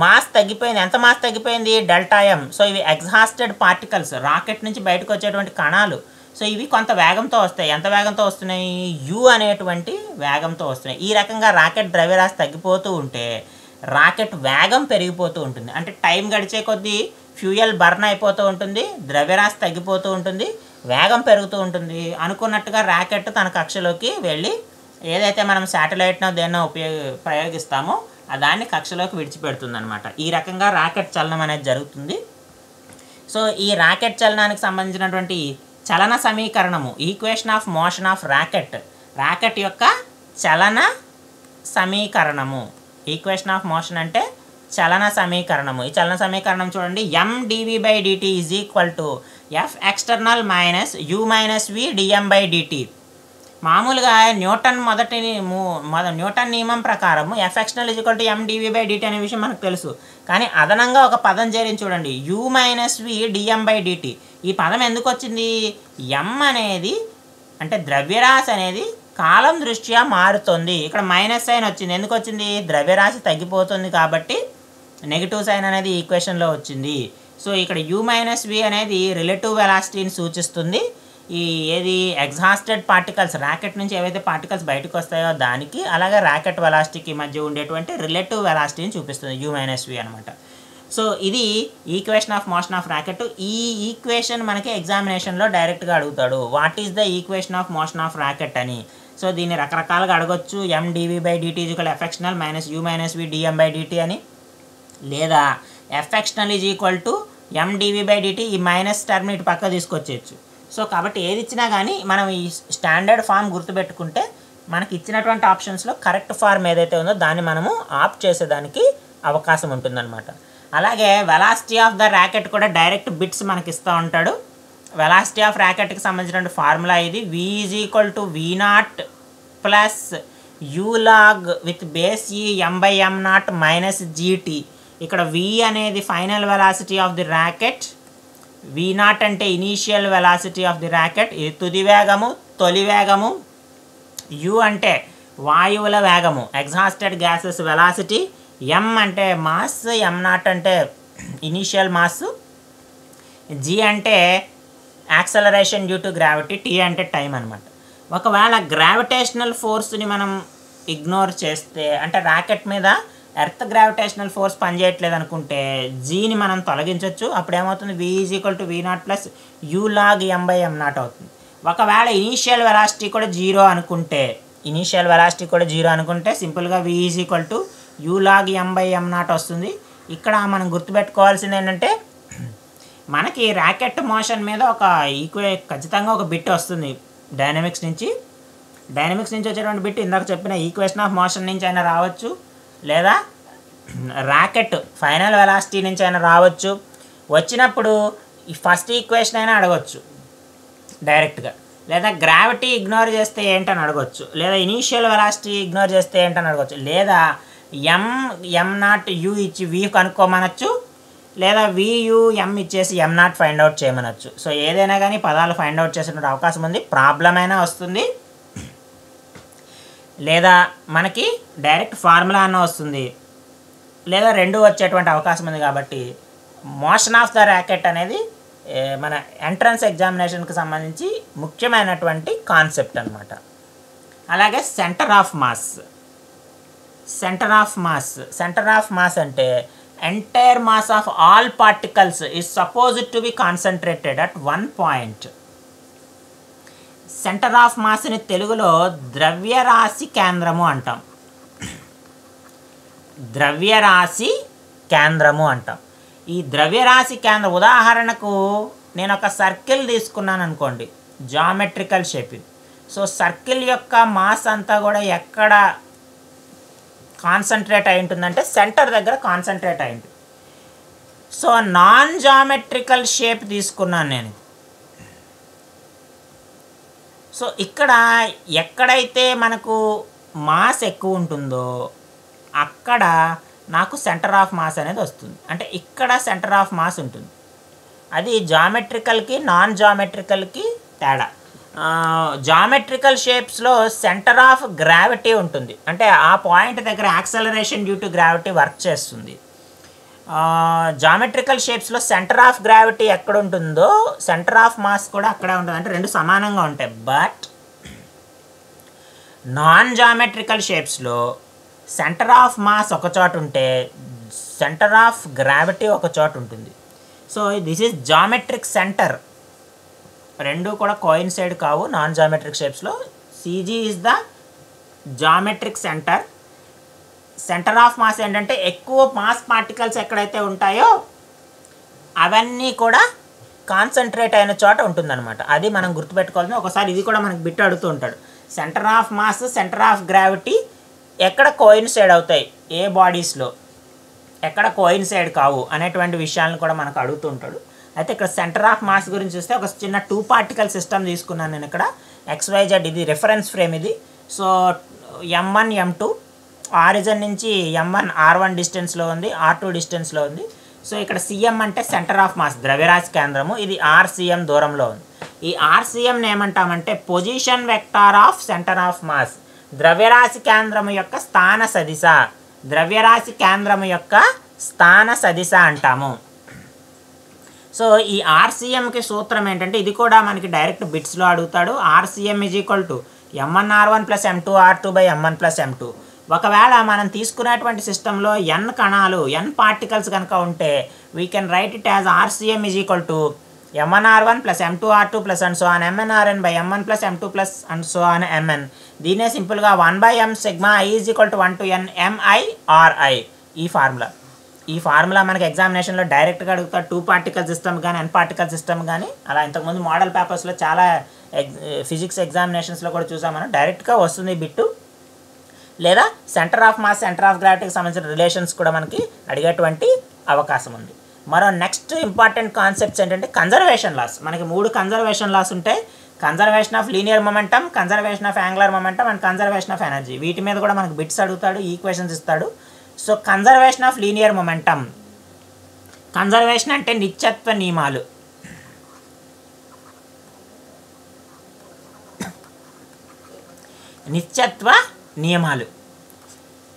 మాస్ తగ్గిపోయింది. ఎంత మాస్ తగ్గిపోయింది, Δm. సో ఇవి ఎగ్జాస్టెడ్ పార్టికల్స్, రాకెట్ నుంచి బయటకు వచ్చేటువంటి కణాలు. సో ఇవి కొంత వేగంతో వస్తాయి. ఎంత వేగంతో వస్తున్నాయి, u అనేటువంటి వేగంతో వస్తున్నాయి. ఈ రకంగా రాకెట్ ద్రవ్యరాశి తగ్గిపోతూ ఉంటే రాకెట్ వేగం పెరిగిపోతూ ఉంటుంది. అంటే టైం గడిచే కొద్దీ ఫ్యూయల్ బర్న్ అయిపోతూ ఉంటుంది, ద్రవ్యరాశి తగ్గిపోతూ ఉంటుంది, వేగం పెరుగుతూ ఉంటుంది. అనుకున్నట్టుగా రాకెట్ తన కక్షలోకి వెళ్ళి ఏదైతే మనం శాటిలైట్నో దేన్నో ప్రయోగిస్తామో దాన్ని కక్షలోకి విడిచిపెడుతుంది అనమాట. ఈ రకంగా రాకెట్ చలనం అనేది జరుగుతుంది. సో ఈ రాకెట్ చలనానికి సంబంధించినటువంటి చలన సమీకరణము, equation of motion of rocket, rocket యొక్క చలన సమీకరణము. ఈక్వేషన్ ఆఫ్ మోషన్ అంటే చలన సమీకరణము. ఈ చలన సమీకరణం చూడండి, m/dv/dt = f external - u - v dm/dt. మామూలుగా న్యూటన్ న్యూటన్ నియమం ప్రకారం ఎఫ్ఎక్స్ఎల్ ఈక్వల్ టు mdv/dt అనే విషయం మనకు తెలుసు. కానీ అదనంగా ఒక పదం చేరింది చూడండి, u - v dm/dt. ఈ పదం ఎందుకు వచ్చింది? m అనేది అంటే ద్రవ్యరాశి అనేది కాలం దృష్ట్యా మారుతుంది. ఇక్కడ మైనస్ సైన్ వచ్చింది. ఎందుకు వచ్చింది? ద్రవ్యరాశి తగ్గిపోతుంది కాబట్టి నెగిటివ్ సైన్ అనేది ఈక్వేషన్లో వచ్చింది. సో ఇక్కడ u - v అనేది రిలేటివ్ వెలాసిటీని సూచిస్తుంది. ఈ ఏది ఎగ్జాస్టెడ్ పార్టికల్స్ ర్యాకెట్ నుంచి ఏవైతే పార్టికల్స్ బయటకు వస్తాయో దానికి, అలాగే ర్యాకెట్ వెలాసిటీకి మధ్య ఉండేటువంటి రిలేటివ్ వెలాసిటీని చూపిస్తుంది u - v అనమాట. సో ఇది equation of motion of rocket. ఈ ఈక్వేషన్ మనకి ఎగ్జామినేషన్లో డైరెక్ట్గా అడుగుతాడు, what is the equation of motion of rocket అని. సో దీన్ని రకరకాలుగా అడగొచ్చు, mdv/dt = Fxternal - u - v dm/dt అని, లేదా Fxternal = mdv/dt, ఈ మైనస్ టర్మ్ ఇటు పక్క తీసుకొచ్చేయచ్చు. సో కాబట్టి ఏది ఇచ్చినా కానీ మనం ఈ స్టాండర్డ్ ఫామ్ గుర్తుపెట్టుకుంటే మనకి ఇచ్చినటువంటి ఆప్షన్స్లో కరెక్ట్ ఫార్మ్ ఏదైతే ఉందో దాన్ని మనము ఆప్ట్ చేసేదానికి అవకాశం ఉంటుందన్నమాట. అలాగే వెలాసిటీ ఆఫ్ ద ర్యాకెట్ కూడా డైరెక్ట్ బిట్స్ మనకి ఇస్తూ ఉంటాడు. వెలాసిటీ ఆఫ్ ర్యాకెట్కి సంబంధించిన ఫార్ములా ఇది, v = v0 + u log with base e m/m0 - gt. ఇక్కడ v అనేది final velocity of the rocket, v0 అంటే initial velocity of the rocket, ఇది తుది వేగము, తొలి వేగము, u అంటే వాయువుల వేగము, ఎగ్జాస్టెడ్ గ్యాసెస్ వెలాసిటీ, m అంటే మాస్, m0 అంటే ఇనీషియల్ మాస్, g అంటే acceleration due to gravity, t అంటే టైం అనమాట. ఒకవేళ గ్రావిటేషనల్ ఫోర్స్ని మనం ఇగ్నోర్ చేస్తే, అంటే ర్యాకెట్ మీద ఎర్త్ గ్రావిటేషనల్ ఫోర్స్ పనిచేయట్లేదు అనుకుంటే జీని మనం తొలగించవచ్చు. అప్పుడు ఏమవుతుంది? v = v0 + u log m/m0 అవుతుంది. ఒకవేళ ఇనీషియల్ వెలాసిటీ కూడా జీరో అనుకుంటే సింపుల్గా v = u log m/m0 వస్తుంది. ఇక్కడ మనం గుర్తుపెట్టుకోవాల్సింది ఏంటంటే మనకి ర్యాకెట్ మోషన్ మీద ఒక ఖచ్చితంగా ఒక బిట్ వస్తుంది డైనమిక్స్ నుంచి వచ్చేటువంటి బిట్ ఇందాక చెప్పిన ఈక్వేషన్ ఆఫ్ మోషన్ నుంచి అయినా రావచ్చు, లేదా ర్యాకెట్ ఫైనల్ వెలాసిటీ నుంచి అయినా రావచ్చు. వచ్చినప్పుడు ఈ ఫస్ట్ ఈక్వేషన్ అయినా అడగవచ్చు డైరెక్ట్గా, లేదా గ్రావిటీ ఇగ్నోర్ చేస్తే ఏంటని అడగవచ్చు, లేదా ఇనీషియల్ వెలాసిటీ ఇగ్నోర్ చేస్తే ఏంటని అడగవచ్చు, లేదా m0 u ఇచ్చి v కనుక్కోమనొచ్చు, లేదా vu m ఇచ్చేసి m0 ఫైండ్ అవుట్ చేయమనొచ్చు. సో ఏదైనా కానీ పదాలు ఫైండ్ అవుట్ చేసేటువంటి అవకాశం ఉంది. ప్రాబ్లం అయినా వస్తుంది, లేదా మనకి డైరెక్ట్ ఫార్ములా అన్న వస్తుంది, లేదా రెండు వచ్చేటువంటి అవకాశం ఉంది. కాబట్టి మోషన్ ఆఫ్ ద ర్యాకెట్ అనేది మన ఎంట్రన్స్ ఎగ్జామినేషన్కి సంబంధించి ముఖ్యమైనటువంటి కాన్సెప్ట్ అనమాట. అలాగే సెంటర్ ఆఫ్ మాస్ అంటే entire mass of all particles is supposed to be concentrated at one point. Centre of మాస్ని తెలుగులో ద్రవ్యరాశి కేంద్రము అంటాం. ఈ ద్రవ్యరాశి కేంద్రం, ఉదాహరణకు నేను ఒక సర్కిల్ తీసుకున్నాను అనుకోండి, జామెట్రికల్ షేపింగ్. సో సర్కిల్ యొక్క మాస్ అంతా కూడా ఎక్కడ కాన్సన్ట్రేట్ అయి ఉంటుందంటే సెంటర్ దగ్గర కాన్సన్ట్రేట్ అయి ఉంటుంది. సో నాన్ జామెట్రికల్ షేప్ తీసుకున్నాను నేను. సో ఇక్కడ ఎక్కడైతే మనకు మాస్ ఎక్కువ ఉంటుందో అక్కడ నాకు సెంటర్ ఆఫ్ మాస్ అనేది వస్తుంది. అంటే ఇక్కడ సెంటర్ ఆఫ్ మాస్ ఉంటుంది. అది జామెట్రికల్కి నాన్ జామెట్రికల్కి తేడా. జామెట్రికల్ షేప్స్లో సెంటర్ ఆఫ్ గ్రావిటీ ఉంటుంది, అంటే ఆ పాయింట్ దగ్గర acceleration due to gravity work చేస్తుంది. జామెట్రికల్ షేప్స్లో సెంటర్ ఆఫ్ గ్రావిటీ ఎక్కడ ఉంటుందో సెంటర్ ఆఫ్ మాస్ కూడా అక్కడే ఉంటుంది, అంటే రెండు సమానంగా ఉంటాయి. బట్ నాన్ జామెట్రికల్ షేప్స్లో సెంటర్ ఆఫ్ మాస్ ఒక చోట ఉంటే సెంటర్ ఆఫ్ గ్రావిటీ ఒక చోట ఉంటుంది. So this is geometric centre. రెండు కూడా కోయిన్సైడ్ కావు నాన్ జామెట్రిక్ షేప్స్లో. CG is the geometric centre. Centre of mass ఏంటంటే ఎక్కువ మాస్ పార్టికల్స్ ఎక్కడైతే ఉంటాయో అవన్నీ కూడా కాన్సన్ట్రేట్ అయిన చోట ఉంటుందన్నమాట. అది మనం గుర్తుపెట్టుకోవాల్సింది. ఒకసారి ఇది కూడా మనకు బిట్ అడుగుతూ ఉంటాడు, centre of mass, centre of gravity ఎక్కడ కోయిన్సైడ్ అవుతాయి, ఏ బాడీస్లో ఎక్కడ కోయిన్సైడ్ కావు అనేటువంటి విషయాలను కూడా మనకు అడుగుతూ ఉంటాడు. అయితే ఇక్కడ సెంటర్ ఆఫ్ మాస్ గురించి చూస్తే ఒక చిన్న 2 పార్టికల్ సిస్టమ్ తీసుకున్నాను నేను. ఇక్కడ XYZ ఇది రిఫరెన్స్ ఫ్రేమ్ ఇది. సో M1 M2 ఆరిజిన్ నుంచి M1 R1 డిస్టెన్స్లో ఉంది, R2 డిస్టెన్స్లో ఉంది. సో ఇక్కడ CM అంటే సెంటర్ ఆఫ్ మాస్ ద్రవ్యరాశి కేంద్రము, ఇది RCM దూరంలో ఉంది. ఈ RCMని ఏమంటామంటే position vector of centre of mass, ద్రవ్యరాశి కేంద్రము యొక్క స్థాన సదిశ, ద్రవ్యరాశి కేంద్రము యొక్క స్థాన సదిశ అంటాము. సో ఈ RCMకి సూత్రం ఏంటంటే ఇది కూడా మనకి డైరెక్ట్ బిట్స్లో అడుగుతాడు. RCM = M1R1 + M2R2/M1 + M2. ఒకవేళ మనం తీసుకునేటువంటి సిస్టంలో n కణాలు n పార్టికల్స్ కనుక ఉంటే we can write it as RCM = M1R1 + M2R2 + and so on MnRn/M1 + M2 + and so on Mn. దీనే సింపుల్గా 1/m sigma I = 1 to n MIRI. ఈ ఫార్ములా మనకి ఎగ్జామినేషన్లో డైరెక్ట్గా అడుగుతాడు. 2 పార్టికల్ సిస్టమ్ కానీ n పార్టికల్ సిస్టమ్ కానీ, అలా ఇంతకుముందు మోడల్ పేపర్స్లో చాలా ఫిజిక్స్ ఎగ్జామినేషన్స్లో కూడా చూసాం మనం, డైరెక్ట్గా వస్తుంది బిట్టు. లేదా centre of mass centre of గ్రావిటీకి సంబంధించిన రిలేషన్స్ కూడా మనకి అడిగేటువంటి అవకాశం ఉంది. మరో నెక్స్ట్ ఇంపార్టెంట్ కాన్సెప్ట్స్ ఏంటంటే కన్జర్వేషన్ లాస్. మనకి 3 కన్జర్వేషన్ లాస్ ఉంటాయి. Conservation of linear momentum, conservation of angular momentum and conservation of energy. వీటి మీద కూడా మనకు బిట్స్ అడుగుతాడు, ఈక్వేషన్స్ ఇస్తాడు. So conservation of linear momentum, conservation అంటే నిత్యత్వ నియమాలు. నిత్యత్వ నియమాలు.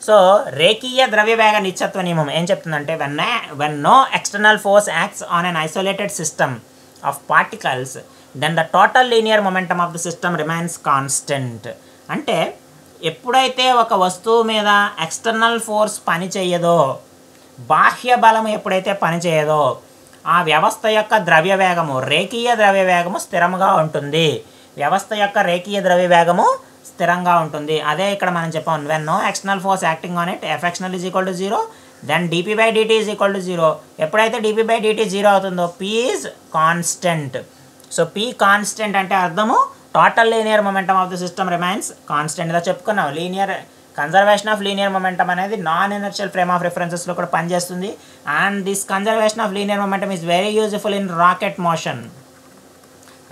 సో రేఖీయ ద్రవ్యవేగ నిత్యత్వ నియమం ఏం చెప్తుందంటే when no external force acts on an isolated system of particles then the total linear momentum of the system remains constant. అంటే ఎప్పుడైతే ఒక వస్తువు మీద ఎక్స్టర్నల్ ఫోర్స్ పనిచేయదో, బాహ్య బలం ఎప్పుడైతే పనిచేయదో, ఆ వ్యవస్థ యొక్క ద్రవ్యవేగము రేఖీయ ద్రవ్యవేగము స్థిరంగా ఉంటుంది. వ్యవస్థ యొక్క రేఖీయ ద్రవ్యవేగము స్థిరంగా ఉంటుంది. అదే ఇక్కడ మనం చెప్పాం, when no external force acting on it Fxnl = 0 then dp/dt = 0. ఎప్పుడైతే dp/dt 0 అవుతుందో P is constant. So P constant అంటే అర్థము total linear momentum of the system remains constant. ఇలా చెప్పుకున్నాం. కన్జర్వేషన్ ఆఫ్ లీనియర్ మొమెంటమ్ అనేది నాన్ ఇనర్షియల్ ఫ్రేమ్ ఆఫ్ రిఫరెన్సెస్లో కూడా పనిచేస్తుంది. And this conservation of linear momentum is very useful in rocket motion.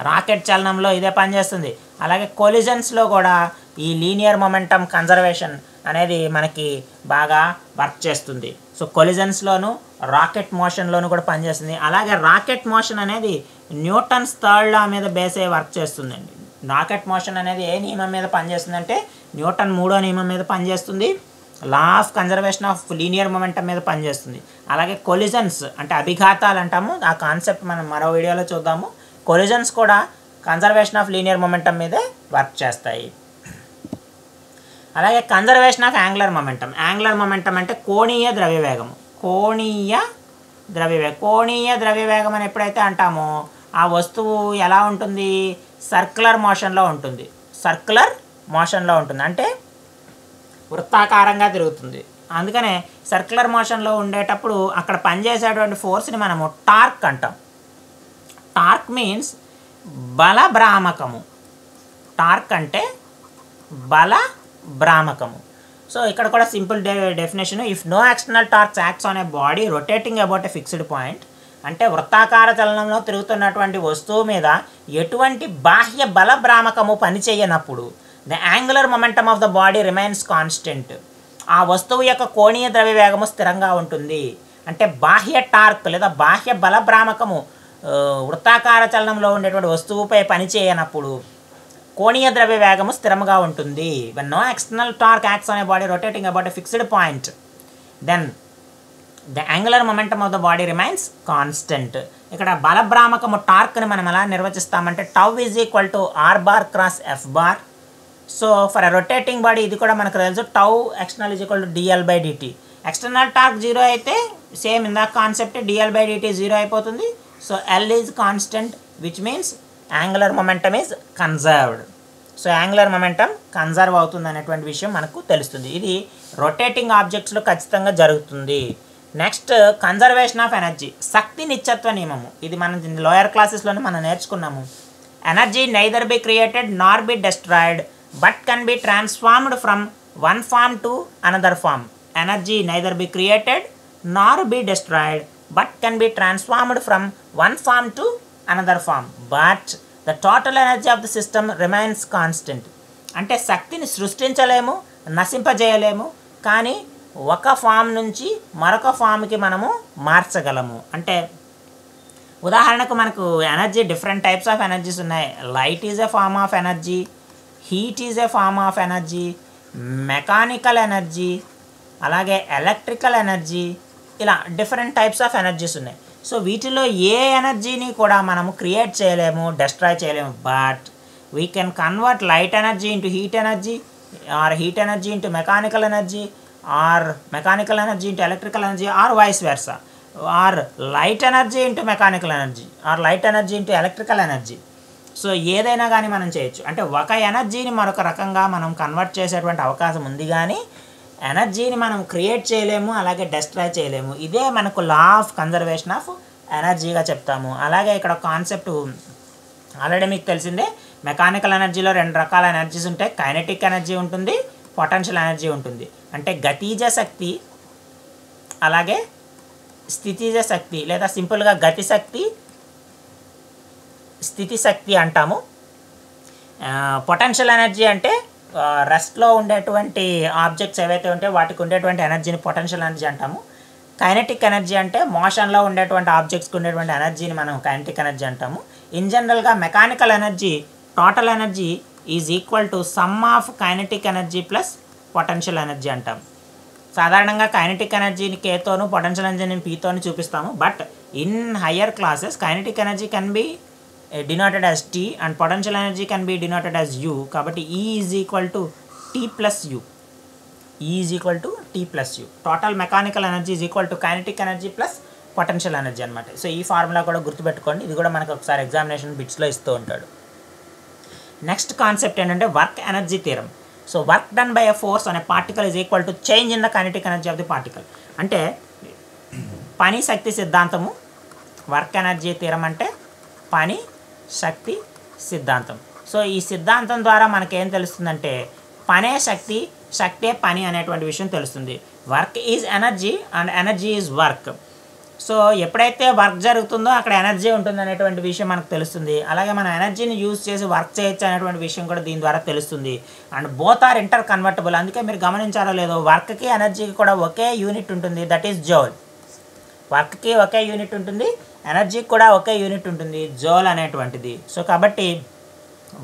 Rocket చలనంలో ఇదే పనిచేస్తుంది. అలాగే కొలిజన్స్లో కూడా ఈ లీనియర్ మొమెంటమ్ కన్జర్వేషన్ అనేది మనకి బాగా వర్క్ చేస్తుంది. సో కొలిజన్స్లోను రాకెట్ మోషన్లోను కూడా పనిచేస్తుంది. అలాగే రాకెట్ మోషన్ అనేది న్యూటన్స్ థర్డ్ లా మీద బేస్ అయ్యి వర్క్ చేస్తుందండి. రాకెట్ మోషన్ అనేది ఏ నియమం మీద పనిచేస్తుందంటే న్యూటన్ 3వ నియమం మీద పనిచేస్తుంది. లా of conservation of linear momentum మీద పనిచేస్తుంది. అలాగే కొలిజన్స్ అంటే అభిఘాతాలు అంటాము, ఆ కాన్సెప్ట్ మనం మరో వీడియోలో చూద్దాము. కొలిజన్స్ కూడా కన్జర్వేషన్ ఆఫ్ లీనియర్ మొమెంటమ్ మీదే వర్క్ చేస్తాయి. అలాగే conservation of angular momentum. Angular momentum అంటే కోణీయ ద్రవ్యవేగము. కోణీయ ద్రవ్యవేగం అని ఎప్పుడైతే అంటామో ఆ వస్తువు ఎలా ఉంటుంది, సర్క్యులర్ మోషన్లో ఉంటుంది. అంటే వృత్తాకారంగా తిరుగుతుంది. అందుకనే సర్క్యులర్ మోషన్లో ఉండేటప్పుడు అక్కడ పనిచేసేటువంటి ఫోర్స్ని మనము టార్క్ అంటాం. Torque means బలభ్రామకము. టార్క్ అంటే బలభ్రామకము. సో ఇక్కడ కూడా simple definition, if no external torques acts on a body rotating about a fixed point. అంటే వృత్తాకార చలనంలో తిరుగుతున్నటువంటి వస్తువు మీద ఎటువంటి బాహ్య బలభ్రామకము పనిచేయనప్పుడు the angular momentum of the body remains constant. ఆ వస్తువు యొక్క కోణీయ ద్రవ్యవేగము స్థిరంగా ఉంటుంది. అంటే బాహ్య టార్క్ లేదా బాహ్య బలభ్రామకము వృత్తాకార చలనంలో ఉండేటువంటి వస్తువుపై పనిచేయనప్పుడు కోణీయ ద్రవ్యవేగము స్థిరంగా ఉంటుంది. when no external torque acts on a body rotating about a fixed point then the angular momentum of the body remains constant. ఇక్కడ బలభ్రామకము టార్క్ని మనం ఎలా నిర్వచిస్తామంటే τ = r bar cross f bar. So for a rotating body ఇది కూడా మనకు తెలుసు, τ external = dl/dt. External torque 0 అయితే same ఇందాక concept dl/dt 0 అయిపోతుంది. So L is constant which means angular momentum is conserved. So angular momentum conserve అవుతుంది అనేటువంటి విషయం మనకు తెలుస్తుంది. ఇది రొటేటింగ్ ఆబ్జెక్ట్స్లో ఖచ్చితంగా జరుగుతుంది. నెక్స్ట్ కన్జర్వేషన్ ఆఫ్ ఎనర్జీ, శక్తి నిత్యత్వ నియమము. ఇది మనం లోయర్ క్లాసెస్లోనే మనం నేర్చుకున్నాము. Energy neither be created nor be destroyed but can be transformed from one form to another form. Energy neither be created nor be destroyed but can be transformed from one form to another form, but the total energy of the system remains constant. అంటే శక్తిని సృష్టించలేము, నశింపజేయలేము, కానీ ఒక form నుంచి మరొక ఫామ్కి మనము మార్చగలము. అంటే ఉదాహరణకు మనకు energy different types of energies ఉన్నాయి. Light is a form of energy, heat is a form of energy, mechanical energy, అలాగే ఎలక్ట్రికల్ ఎనర్జీ, ఇలా డిఫరెంట్ టైప్స్ ఆఫ్ ఎనర్జీస్ ఉన్నాయి. సో వీటిలో ఏ ఎనర్జీని కూడా మనము క్రియేట్ చేయలేము, డెస్ట్రాయ్ చేయలేము. But we can convert light energy into heat energy, or heat energy into mechanical energy, or mechanical energy into electrical energy, or vice versa, or light energy into mechanical energy, or light energy into electrical energy. So ఏదైనా కానీ మనం చేయొచ్చు. అంటే ఒక ఎనర్జీని మరొక రకంగా మనం కన్వర్ట్ చేసేటువంటి అవకాశం ఉంది, కానీ ఎనర్జీని మనం క్రియేట్ చేయలేము, అలాగే డెస్ట్రాయ్ చేయలేము. ఇదే మనకు లా ఆఫ్ కన్జర్వేషన్ ఆఫ్ ఎనర్జీగా చెప్తాము. అలాగే ఇక్కడ కాన్సెప్ట్ ఆల్రెడీ మీకు తెలిసిందే, మెకానికల్ ఎనర్జీలో రెండు రకాల ఎనర్జీస్ ఉంటాయి. కైనెటిక్ ఎనర్జీ ఉంటుంది, పొటెన్షియల్ ఎనర్జీ ఉంటుంది. అంటే గతిజ శక్తి, అలాగే స్థితిజ శక్తి, లేదా సింపుల్గా గతి శక్తి, స్థితి శక్తి అంటాము. పొటెన్షియల్ ఎనర్జీ అంటే రెస్ట్లో ఉండేటువంటి ఆబ్జెక్ట్స్ ఏవైతే ఉంటాయో వాటికి ఉండేటువంటి ఎనర్జీని పొటెన్షియల్ ఎనర్జీ అంటాము. కైనెటిక్ ఎనర్జీ అంటే మోషన్లో ఉండేటువంటి ఆబ్జెక్ట్స్కి ఉండేటువంటి ఎనర్జీని మనం కైనెటిక్ ఎనర్జీ అంటాము. ఇన్ జనరల్గా mechanical energy, total energy is equal to some of kinetic energy plus potential energy అంటాం. సాధారణంగా కైనెటిక్ ఎనర్జీని కేతోను, పొటెన్షియల్ ఎనర్జీని పీతోను చూపిస్తాము. But in higher classes kinetic energy can be denoted as T and potential energy can be denoted as U. కాబట్టి E is equal to T plus U. E is equal to T plus U. Total mechanical energy is equal to kinetic energy plus potential energy అనమాట. So ఈ formula కూడా గుర్తుపెట్టుకోండి. ఇది కూడా మనకు ఒకసారి examination బిట్స్లో ఇస్తూ ఉంటాడు. నెక్స్ట్ కాన్సెప్ట్ ఏంటంటే work energy theorem. So work done by a force అనే particle is equal to change in the kinetic energy of the particle. అంటే పని శక్తి సిద్ధాంతము. వర్క్ ఎనర్జీ థియరం అంటే పని శక్తి సిద్ధాంతం. సో ఈ సిద్ధాంతం ద్వారా మనకేం తెలుస్తుందంటే పనే శక్తి, శక్తే పని అనేటువంటి విషయం తెలుస్తుంది. Work is energy and energy is work. So ఎప్పుడైతే వర్క్ జరుగుతుందో అక్కడ ఎనర్జీ ఉంటుంది అనేటువంటి విషయం మనకు తెలుస్తుంది. అలాగే మనం ఎనర్జీని యూజ్ చేసి వర్క్ చేయొచ్చు అనేటువంటి విషయం కూడా దీని ద్వారా తెలుస్తుంది. And both are inter convertible. అందుకే మీరు గమనించారో లేదో, వర్క్కి ఎనర్జీకి కూడా ఒకే యూనిట్ ఉంటుంది, దట్ ఈస్ జౌల్. వర్క్కి ఒకే యూనిట్ ఉంటుంది, ఎనర్జీకి కూడా ఒకే యూనిట్ ఉంటుంది, జౌల్ అనేటువంటిది. సో కాబట్టి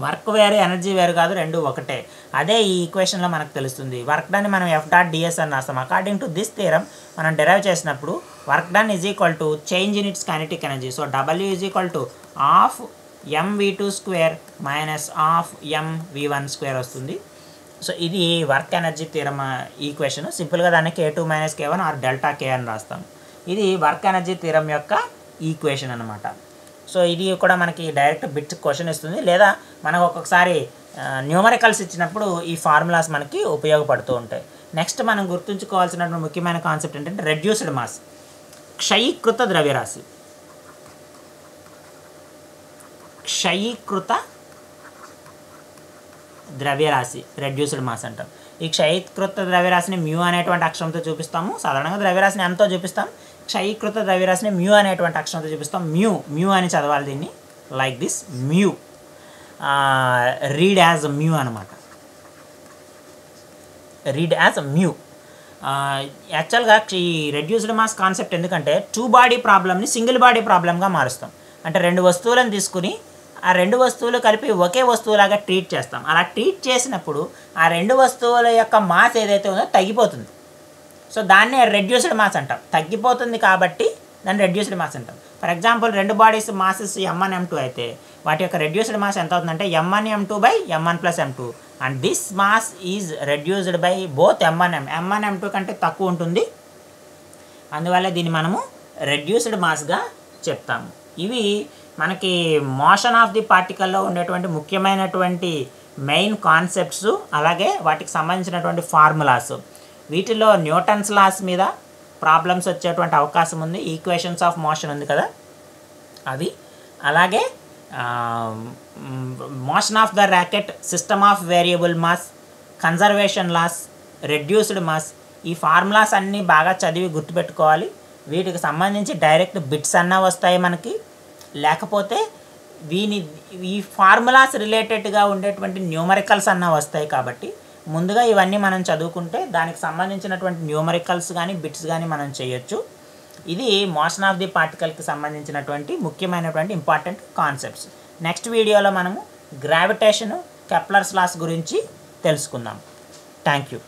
వర్క్ వేరు, ఎనర్జీ వేరు కాదు, రెండు ఒకటే. అదే ఈ ఈక్వేషన్లో మనకు తెలుస్తుంది. వర్క్ డన్ మనం F.ds అని రాస్తాం. అకార్డింగ్ టు దిస్ థియరం మనం డెరైవ్ చేసినప్పుడు work done is equal to change in it's kinetic energy. So W is equal to half mv2² minus half mv1² వస్తుంది. సో ఇది వర్క్ ఎనర్జీ థియరం ఈక్వేషన్. సింపుల్గా దాన్ని K2 - K1 R delta K అని రాస్తాం. ఇది work energy theorem యొక్క equation అనమాట. So ఇది కూడా మనకి డైరెక్ట్ బిట్ క్వశ్చన్ ఇస్తుంది, లేదా మనకు ఒక్కొక్కసారి న్యూమరికల్స్ ఇచ్చినప్పుడు ఈ ఫార్ములాస్ మనకి ఉపయోగపడుతూ ఉంటాయి. నెక్స్ట్ మనం గుర్తుంచుకోవాల్సినటువంటి ముఖ్యమైన కాన్సెప్ట్ ఏంటంటే రెడ్యూస్డ్ మాస్, క్షయీకృత ద్రవ్యరాశి. క్షయీకృత ద్రవ్యరాశి రెడ్యూస్డ్ మాస్ అంటాం. ఈ క్షయీకృత ద్రవ్యరాశిని మ్యూ అనేటువంటి అక్షరంతో చూపిస్తాము. సాధారణంగా ద్రవ్యరాశిని ఎంతో చూపిస్తాం, క్షయీకృత ద్రవ్యరాశిని మ్యూ అనేటువంటి అక్షరంతో చూపిస్తాం. మ్యూ అని చదవాలి దీన్ని, like this mu, read as mu అనమాట. Read as mu. యాక్చువల్గా ఈ రెడ్యూస్డ్ మాస్ కాన్సెప్ట్ ఎందుకంటే టూ బాడీ ప్రాబ్లమ్ని సింగిల్ బాడీ ప్రాబ్లమ్గా మారుస్తాం. అంటే రెండు వస్తువులను తీసుకుని ఆ రెండు వస్తువులు కలిపి ఒకే వస్తువులాగా ట్రీట్ చేస్తాం. అలా ట్రీట్ చేసినప్పుడు ఆ రెండు వస్తువుల యొక్క మాస్ ఏదైతే ఉందో తగ్గిపోతుంది. సో దాన్నే రెడ్యూస్డ్ మాస్ అంటాం. తగ్గిపోతుంది కాబట్టి దాన్ని రెడ్యూస్డ్ మాస్ అంటాం. ఫర్ ఎగ్జాంపుల్ రెండు బాడీస్ మాసెస్ M1 M2 అయితే వాటి యొక్క రెడ్యూస్డ్ మాస్ ఎంత అవుతుందంటే M1 M2 by M1 + M2. And this mass is reduced by both M1 M2 కంటే తక్కువ ఉంటుంది. అందువల్ల దీన్ని మనము రెడ్యూస్డ్ మాస్గా చెప్తాము. ఇవి మనకి మోషన్ ఆఫ్ ది పార్టికల్లో ఉండేటువంటి ముఖ్యమైనటువంటి మెయిన్ కాన్సెప్ట్స్, అలాగే వాటికి సంబంధించినటువంటి ఫార్ములాస్. వీటిలో న్యూటన్స్ లాస్ మీద ప్రాబ్లమ్స్ వచ్చేటువంటి అవకాశం ఉంది. ఈక్వేషన్స్ ఆఫ్ మోషన్ ఉంది కదా అవి, అలాగే motion of the rocket, system of variable mass, conservation laws, reduced mass. ఈ ఫార్ములాస్ అన్నీ బాగా చదివి గుర్తుపెట్టుకోవాలి. వీటికి సంబంధించి డైరెక్ట్ బిట్స్ అన్నా వస్తాయి మనకి, లేకపోతే ఈ ఫార్ములాస్ రిలేటెడ్గా ఉండేటువంటి న్యూమరికల్స్ అన్న వస్తాయి. కాబట్టి ముందుగా ఇవన్నీ మనం చదువుకుంటే దానికి సంబంధించినటువంటి న్యూమరికల్స్ కానీ బిట్స్ కానీ మనం చేయొచ్చు. ఇది మోషన్ ఆఫ్ ది పార్టికల్కి సంబంధించినటువంటి ముఖ్యమైనటువంటి ఇంపార్టెంట్ కాన్సెప్ట్స్. నెక్స్ట్ వీడియోలో మనము గ్రావిటేషన్, కెప్లర్స్ లాస్ గురించి తెలుసుకుందాం. Thank you.